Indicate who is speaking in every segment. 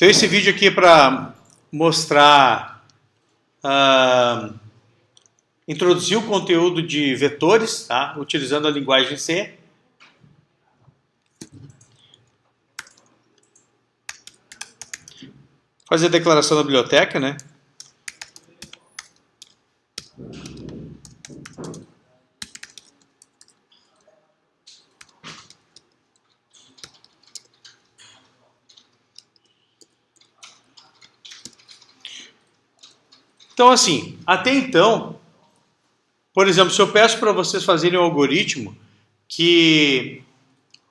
Speaker 1: Então esse vídeo aqui é para mostrar, introduzir o conteúdo de vetores, tá? Utilizando a linguagem C. Fazer a declaração da biblioteca, né? Então, assim, até então, por exemplo, se eu peço para vocês fazerem um algoritmo que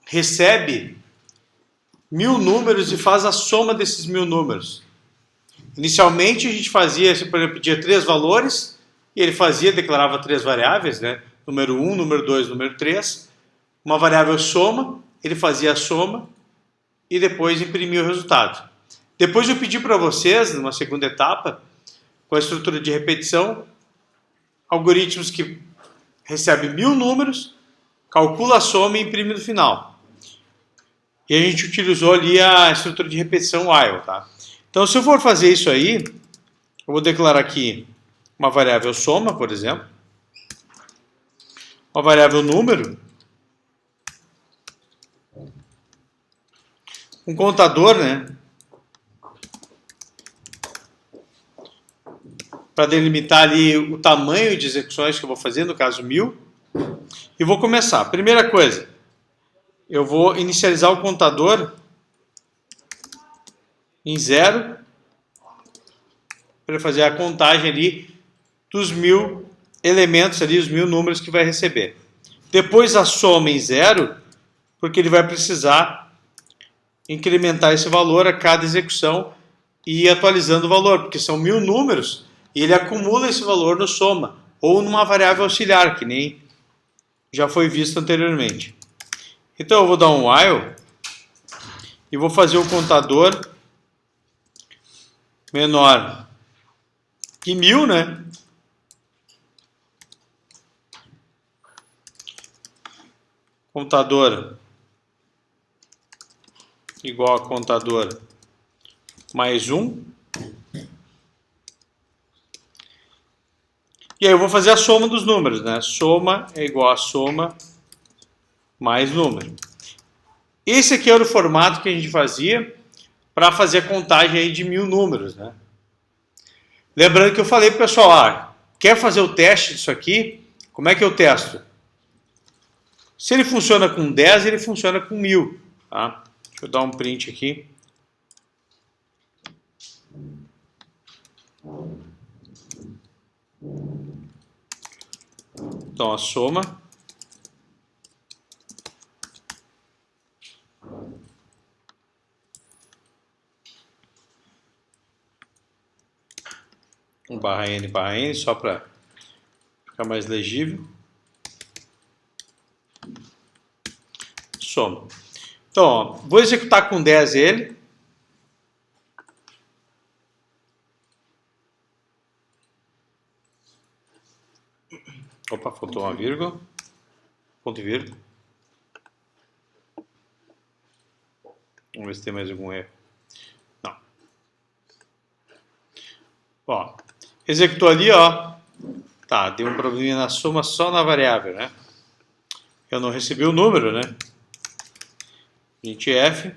Speaker 1: recebe 1000 números e faz a soma desses 1000 números. Inicialmente a gente fazia, por exemplo, pedia 3 valores e ele declarava 3 variáveis, né? Número 1, número 2, número 3. Uma variável soma, ele fazia a soma e depois imprimia o resultado. Depois eu pedi para vocês, numa segunda etapa, com a estrutura de repetição, algoritmos que recebem 1000 números, calcula a soma e imprime no final. E a gente utilizou ali a estrutura de repetição while, tá? Então, se eu for fazer isso aí, eu vou declarar aqui uma variável soma, por exemplo, uma variável número, um contador, né? Para delimitar ali o tamanho de execuções que eu vou fazer, no caso 1000. E vou começar. Primeira coisa, eu vou inicializar o contador em 0 para fazer a contagem ali dos 1000 elementos ali, os 1000 números que vai receber. Depois a soma em 0, porque ele vai precisar incrementar esse valor a cada execução e ir atualizando o valor, porque são 1000 números e ele acumula esse valor no soma ou numa variável auxiliar, que nem já foi visto anteriormente. Então eu vou dar um while e vou fazer o contador menor que 1000, né? Contador igual a contador mais 1. E aí eu vou fazer a soma dos números, né? Soma é igual a soma mais número. Esse aqui era o formato que a gente fazia para fazer a contagem aí de 1000 números, né? Lembrando que eu falei para o pessoal, quer fazer o teste disso aqui? Como é que eu testo? Se ele funciona com 10, ele funciona com 1000, tá? Deixa eu dar um print aqui. Então a soma barra n só para ficar mais legível. Soma. Então, ó, vou executar com 10 ele. Opa, faltou uma vírgula. Ponto e vírgula. Vamos ver se tem mais algum erro. Não. Ó, executou ali, ó. Tá, deu um probleminha na soma só na variável, né? Eu não recebi o número, né? F.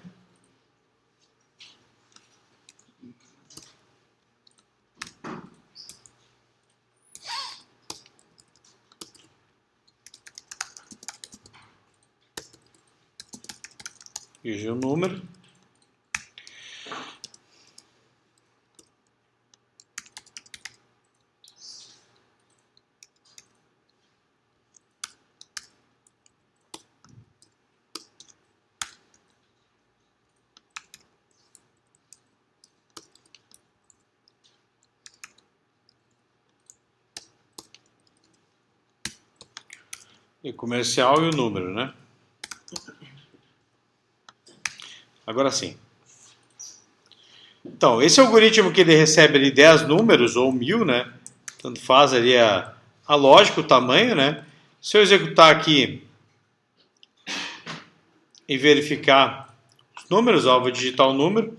Speaker 1: Veja o número. E comercial e o número, né? Agora sim. Então, esse algoritmo que ele recebe ali 10 números ou 1000, né? Tanto faz ali a lógica, o tamanho, né? Se eu executar aqui e verificar os números, ó, vou digitar o número.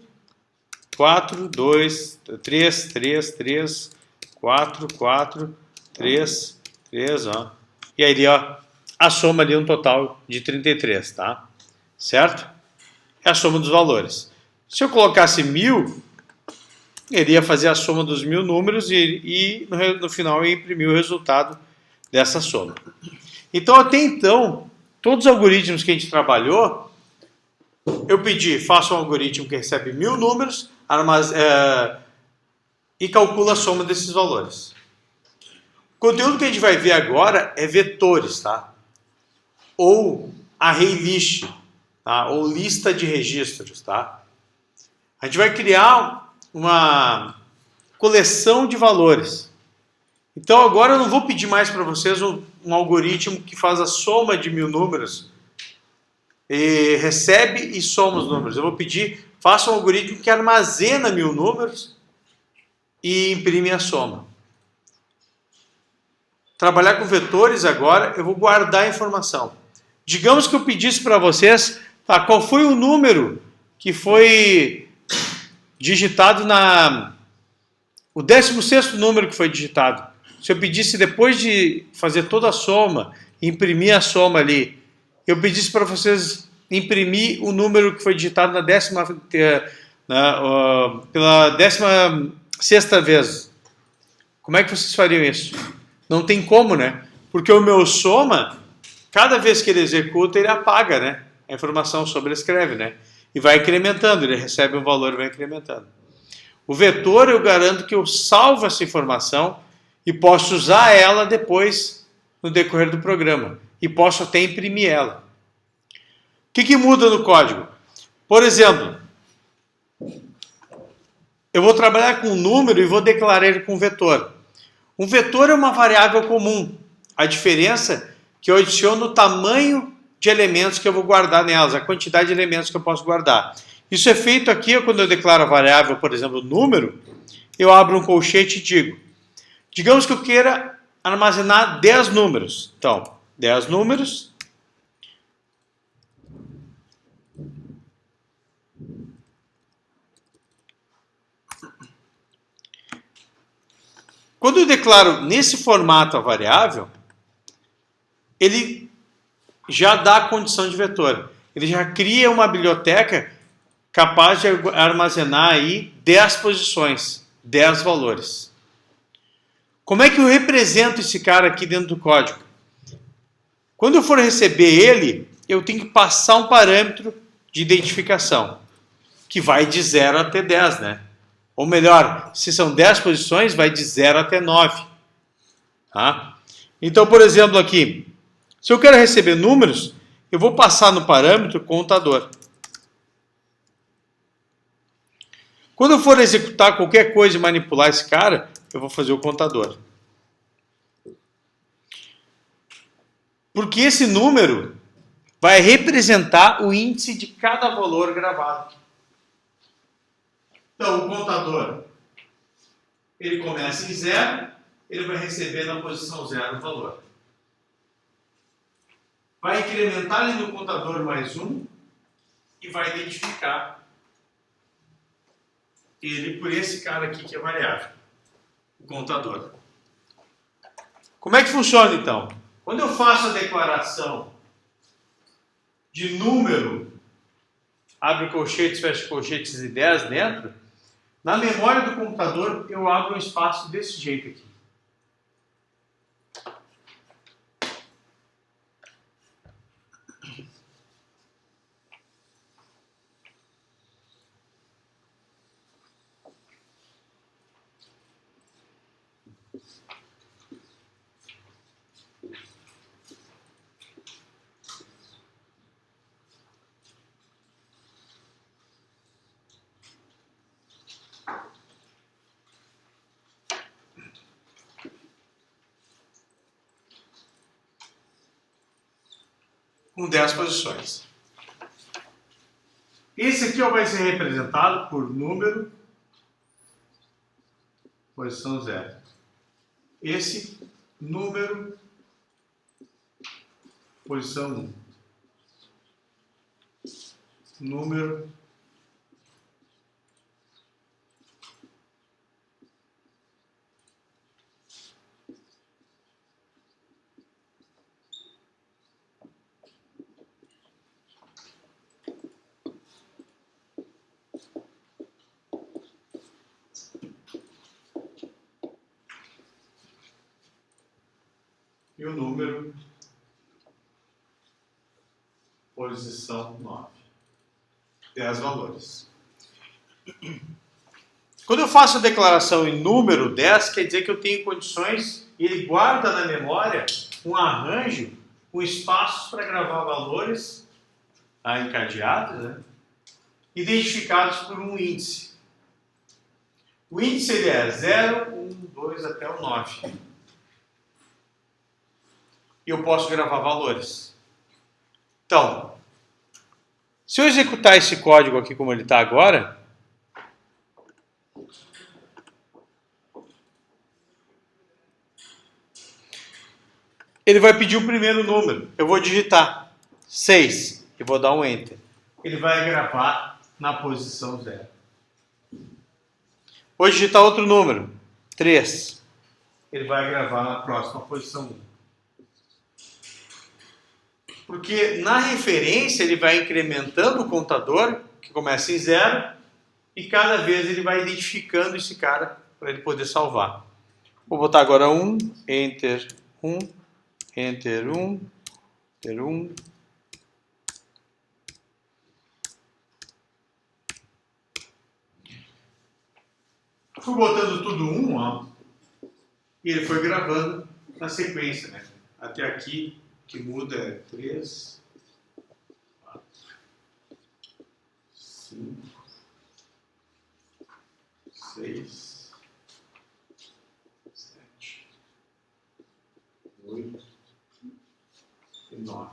Speaker 1: 4, 2, 3, 3, 3, 4, 4, 3, 3, ó. E aí, ó, a soma ali um total de 33, tá? Certo? É a soma dos valores. Se eu colocasse 1000, ele ia fazer a soma dos 1000 números e no final ia imprimir o resultado dessa soma. Então, até então, todos os algoritmos que a gente trabalhou, eu pedi, faça um algoritmo que recebe 1000 números e calcula a soma desses valores. O conteúdo que a gente vai ver agora é vetores, tá? Ou array list, tá? Ou lista de registros, tá? A gente vai criar uma coleção de valores. Então agora eu não vou pedir mais para vocês um algoritmo que faz a soma de 1000 números e recebe e soma os números. Eu vou pedir, faça um algoritmo que armazena 1000 números e imprime a soma. Trabalhar com vetores agora, eu vou guardar a informação. Digamos que eu pedisse para vocês, tá, qual foi o número que foi digitado o 16º número que foi digitado. Se eu pedisse, depois de fazer toda a soma, imprimir a soma ali, eu pedisse para vocês imprimir o número que foi digitado pela 16ª vez. Como é que vocês fariam isso? Não tem como, né? Porque o meu soma, cada vez que ele executa, ele apaga, né? A informação sobrescreve, né? E vai incrementando, ele recebe um valor e vai incrementando. O vetor, eu garanto que eu salvo essa informação e posso usar ela depois no decorrer do programa. E posso até imprimir ela. O que muda no código? Por exemplo, eu vou trabalhar com um número e vou declarar ele com vetor. Um vetor é uma variável comum. A diferença é que eu adiciono o tamanho de elementos que eu vou guardar nelas, a quantidade de elementos que eu posso guardar. Isso é feito aqui quando eu declaro a variável, por exemplo, número, eu abro um colchete e digo, digamos que eu queira armazenar 10 números. Então, 10 números. Quando eu declaro nesse formato a variável, ele já dá a condição de vetor. Ele já cria uma biblioteca capaz de armazenar aí 10 posições, 10 valores. Como é que eu represento esse cara aqui dentro do código? Quando eu for receber ele, eu tenho que passar um parâmetro de identificação, que vai de 0 até 10, né? Ou melhor, se são 10 posições, vai de 0 até 9. Tá? Então, por exemplo, aqui, se eu quero receber números, eu vou passar no parâmetro contador. Quando eu for executar qualquer coisa e manipular esse cara, eu vou fazer o contador. Porque esse número vai representar o índice de cada valor gravado. Então, o contador, ele começa em 0, ele vai receber na posição 0 o valor. Vai incrementar ali no contador mais 1 e vai identificar ele por esse cara aqui que é variável, o contador. Como é que funciona então? Quando eu faço a declaração de número, abre colchetes, fecha colchetes e 10 dentro, na memória do computador eu abro um espaço desse jeito aqui. Com 10 posições. Esse aqui vai ser representado por número, posição 0. Esse, número, posição 1. Número, E o número, posição 9. 10 valores. Quando eu faço a declaração em número 10, quer dizer que eu tenho condições, e ele guarda na memória um arranjo com espaços para gravar valores encadeados, né? Identificados por um índice. O índice ele é 0, 1, 2 até o 9. E eu posso gravar valores. Então, se eu executar esse código aqui como ele está agora, ele vai pedir o primeiro número. Eu vou digitar 6 e vou dar um Enter. Ele vai gravar na posição 0. Vou digitar outro número, 3. Ele vai gravar na próxima posição 1. Porque na referência ele vai incrementando o contador, que começa em 0, e cada vez ele vai identificando esse cara para ele poder salvar. Vou botar agora 1, Enter 1, Enter 1, Enter 1. Fui botando tudo 1, ó, e ele foi gravando na sequência, né? Até aqui, que muda é 3, 4, 5, 6, 7, 8 e 9.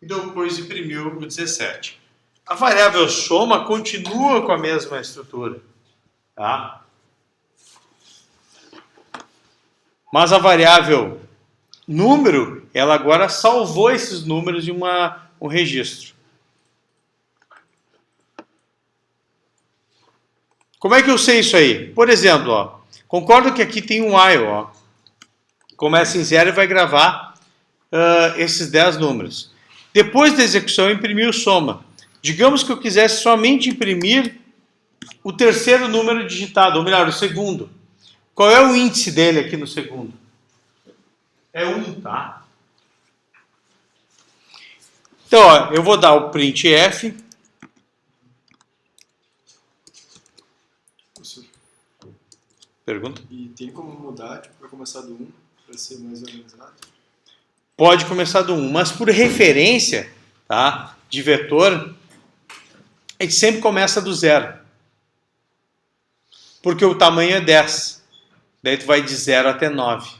Speaker 1: E depois imprimiu o 17. A variável soma continua com a mesma estrutura, tá? Mas a variável número, ela agora salvou esses números em um registro. Como é que eu sei isso aí? Por exemplo, ó, concordo que aqui tem um while, ó, começa em 0 e vai gravar esses 10 números. Depois da execução, eu imprimi o soma. Digamos que eu quisesse somente imprimir o terceiro número digitado, ou melhor, o segundo. Qual é o índice dele aqui no segundo? É 1, tá? Então, ó, eu vou dar o printf. Pergunta?
Speaker 2: E tem como mudar, tipo, para começar do 1, para ser mais organizado?
Speaker 1: Pode começar do 1, mas por referência, tá, de vetor, a gente sempre começa do 0. Porque o tamanho é 10. Daí tu vai de 0 até 9. O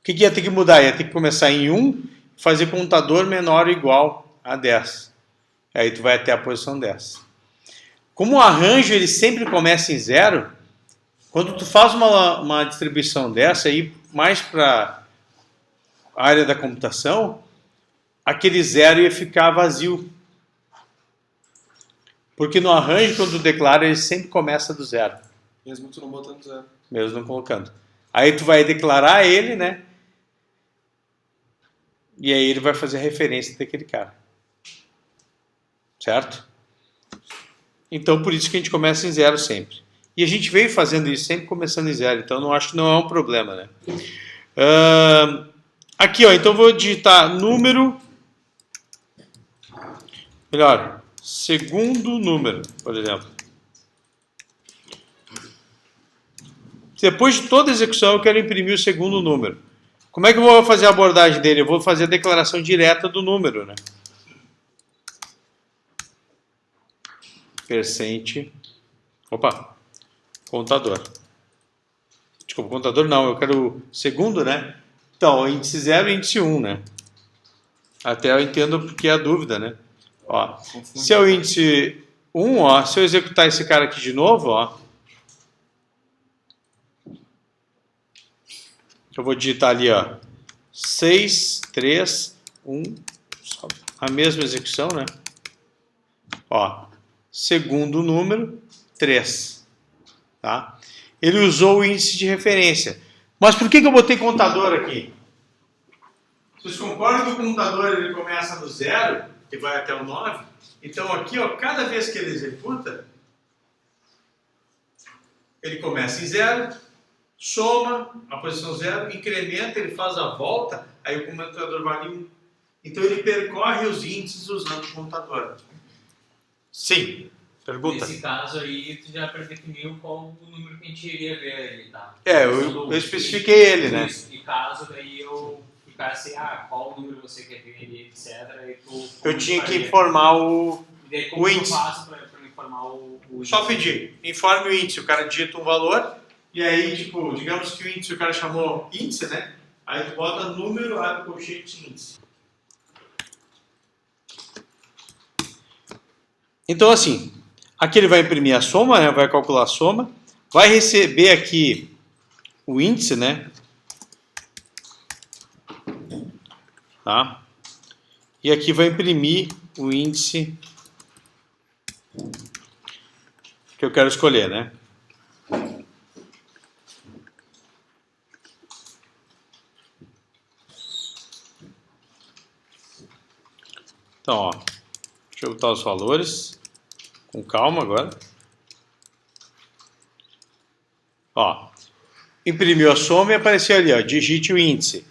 Speaker 1: que ia ter que mudar? Ia ter que começar em 1 e fazer contador menor ou igual a 10. Aí tu vai até a posição 10. Como o arranjo ele sempre começa em 0, quando tu faz uma distribuição dessa, aí mais para a área da computação, aquele 0 ia ficar vazio. Porque no arranjo, quando tu declara, ele sempre começa do 0.
Speaker 2: Mesmo tu não botando 0.
Speaker 1: Mesmo não colocando. Aí tu vai declarar ele, né? E aí ele vai fazer referência daquele cara. Certo? Então, por isso que a gente começa em 0 sempre. E a gente veio fazendo isso sempre começando em 0. Então, não acho que não é um problema, né? Aqui, ó. Então, eu vou digitar número... Melhor, segundo número, por exemplo. Depois de toda a execução, eu quero imprimir o segundo número. Como é que eu vou fazer a abordagem dele? Eu vou fazer a declaração direta do número, né? Percente. Opa. Contador. Desculpa, contador não. Eu quero o segundo, né? Então, índice 0 e índice 1, né? Até eu entendo porque é a dúvida, né? Ó, se é o índice 1, ó, se eu executar esse cara aqui de novo, ó, eu vou digitar ali, ó, 6, 3, 1, a mesma execução, né? Ó, segundo número, 3, tá? Ele usou o índice de referência. Mas por que eu botei contador aqui? Vocês concordam que o contador ele começa do 0? que vai até o 9. Então aqui, ó, cada vez que ele executa, ele começa em 0, soma a posição 0, incrementa, ele faz a volta, aí o contador vale 1. Então ele percorre os índices usando o contador. Sim, pergunta.
Speaker 3: Nesse caso aí, tu já predefiniu qual o número que a gente iria ver ali, tá?
Speaker 1: Eu especifiquei ele, né?
Speaker 3: E caso daí eu ficasse, qual número você quer ver ali, etc. E tu,
Speaker 1: Eu tinha que informar o
Speaker 3: E daí como
Speaker 1: o
Speaker 3: eu
Speaker 1: índice.
Speaker 3: faço para informar o índice?
Speaker 1: Só pedir, informe o índice, o cara digita um valor, e aí, tipo, digamos que o índice o cara chamou índice, né? Aí tu bota número, abre o colchete índice. Então, assim, aqui ele vai imprimir a soma, né? Vai calcular a soma, vai receber aqui o índice, né? Tá? E aqui vai imprimir o índice que eu quero escolher, né? Então, ó, deixa eu botar os valores com calma agora. Ó, imprimiu a soma e apareceu ali, ó, digite o índice.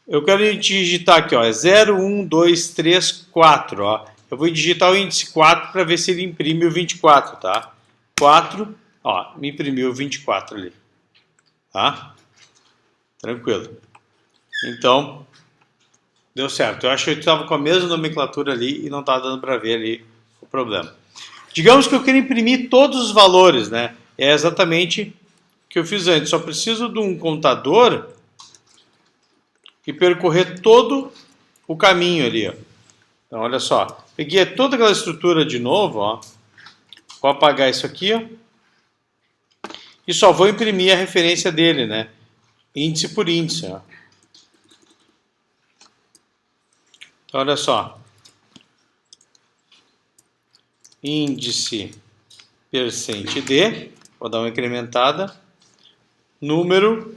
Speaker 1: Eu quero digitar aqui, ó, é 0, 1, 2, 3, 4, ó. Eu vou digitar o índice 4 para ver se ele imprime o 24, tá? 4, ó, me imprimiu o 24 ali, tá? Tranquilo. Então, deu certo. Eu acho que eu estava com a mesma nomenclatura ali e não estava dando para ver ali o problema. Digamos que eu quero imprimir todos os valores, né? É exatamente o que eu fiz antes. Só preciso de um contador e percorrer todo o caminho ali, ó. Então, olha só. Peguei toda aquela estrutura de novo, ó. Vou apagar isso aqui, ó. E só vou imprimir a referência dele, né? Índice por índice, ó. Então, olha só. Índice percent D. Vou dar uma incrementada. Número.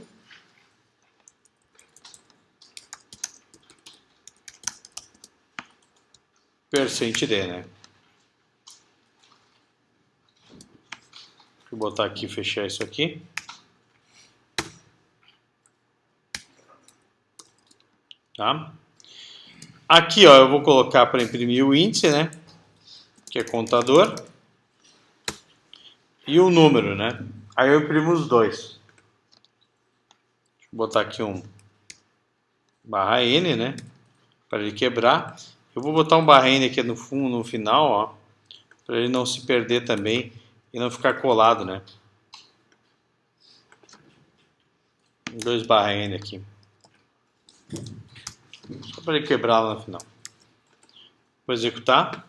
Speaker 1: Percent D, né? Vou botar aqui, fechar isso aqui. Tá? Aqui, ó, eu vou colocar para imprimir o índice, né? Que é contador. E o número, né? Aí eu imprimo os dois. Deixa eu botar aqui um barra N, né? Para ele quebrar. Eu vou botar um barra N aqui no fundo, no final, ó. Para ele não se perder também e não ficar colado, né? 2 barra N aqui. Só para ele quebrar lá no final. Vou executar.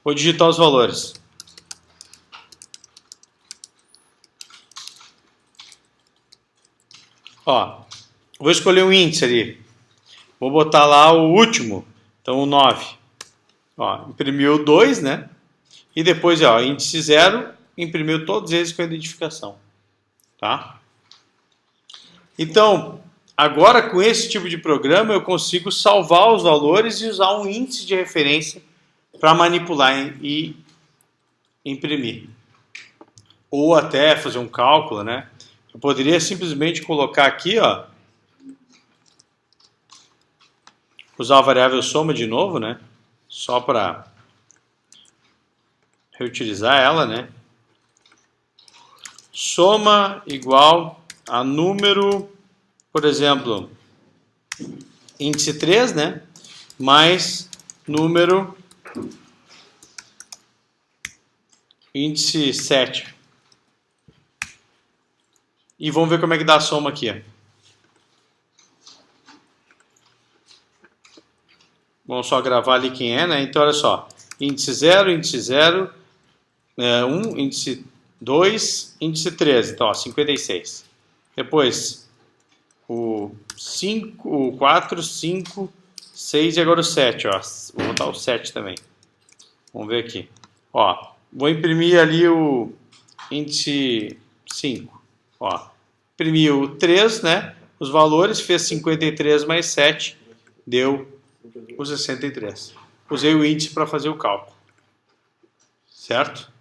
Speaker 1: Vou digitar os valores. Ó, vou escolher um índice ali. Vou botar lá o último. Então, o 9. Ó, imprimiu o 2, né? E depois, ó, índice 0, imprimiu todos eles com a identificação. Tá? Então, agora com esse tipo de programa, eu consigo salvar os valores e usar um índice de referência para manipular e imprimir. Ou até fazer um cálculo, né? Eu poderia simplesmente colocar aqui, ó, usar a variável soma de novo, né? Só para reutilizar ela, né? Soma igual a número, por exemplo, índice 3, né? Mais número índice 7. E vamos ver como é que dá a soma aqui, ó. Vamos só gravar ali quem é, né? Então, olha só. Índice 0, 1, índice 2, índice 13. Então, ó, 56. Depois, o 5, o 4, 5, 6 e agora o 7, ó. Vou botar o 7 também. Vamos ver aqui. Ó, vou imprimir ali o índice 5. Ó, imprimi o 3, né? Os valores, fez 53 mais 7. deu o 63. Usei o índice para fazer o cálculo. Certo?